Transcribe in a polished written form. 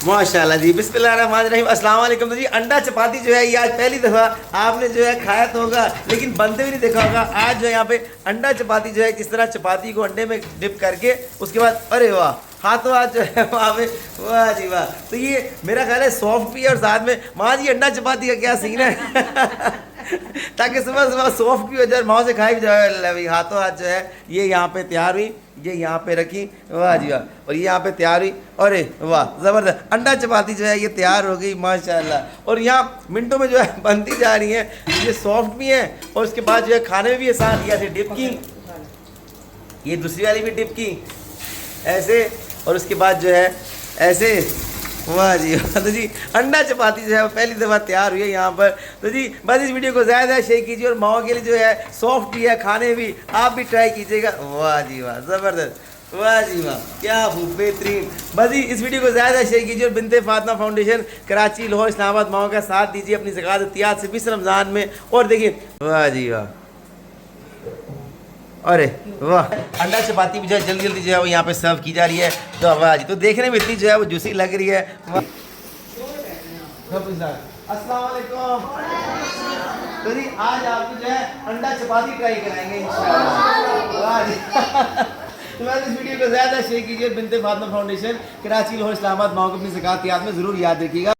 माशाल्लाह जी, बिस्मिल्लाहिर्रहमानिर्रहीम, अस्सलाम वालेकुम। तो जी अंडा चपाती जो है ये आज पहली दफ़ा आपने जो है खाया तो होगा, लेकिन बनते भी नहीं देखा होगा। आज जो है यहाँ पे अंडा चपाती जो है किस तरह चपाती को अंडे में डिप करके उसके बाद अरे वाह हाथों हाथ जो है वहाँ पे, वाह जी वाह। तो ये मेरा ख्याल है सॉफ्ट भी है और साथ में माँ जी अंडा चपाती का क्या सीन है ताकि सुबह सुबह सॉफ्ट भी हो जाए, माँ से खाई भी जाए। हाथों हाथ जो है ये यहाँ पे तैयार हुई, ये यहाँ पे रखी, वाह जी वाह, और ये यहाँ पे तैयार हुई। अरे वाह ज़बरदस्त अंडा चपाती जो है ये तैयार हो गई माशाल्लाह। और यहाँ मिनटों में जो है बनती जा रही है, ये सॉफ्ट भी है और उसके बाद जो है खाने में भी आसान किया थे। डिप की, ये दूसरी वाली भी डिप की ऐसे, और उसके बाद जो है ऐसे, वाह जी वाह। तो जी अंडा चपाती जो है वो पहली दफ़ा तैयार हुई है यहाँ पर। तो जी बस इस वीडियो को ज़्यादा शेयर कीजिए और माओ के लिए जो है सॉफ्ट भी है, खाने भी आप भी ट्राई कीजिएगा। वाह जी वाह ज़बरदस्त, वाह जी वाह, क्या बेहतरीन। बस जी इस वीडियो को ज़्यादा शेयर कीजिए और बिनते फातिमा फाउंडेशन कराची, लाहौर, इस्लामाबाद माओ का साथ दीजिए अपनी ज़कात एहतियात से 20 रमज़ान में। और देखिए वाह जी वाह, अरे वाह, अंडा चपाती भी जो है जल्दी जल्दी जो है वो यहाँ पे सर्व की जा रही है। तो वाह जी, तो देखने में इतनी जो है वो जूसी लग रही है। अस्सलाम वालेकुम। तो जी आज आपको जो है अंडा चपाती ट्राई कराएंगे इंशाल्लाह। वाह जी तो मैं इस वीडियो को ज़्यादा शेयर कीजिए। बिनते फातिमा फाउंडेशन कराची, लाहौर, इस्लामाबाद माओ को अपनी ज़कात याद में ज़रूर याद रखिएगा।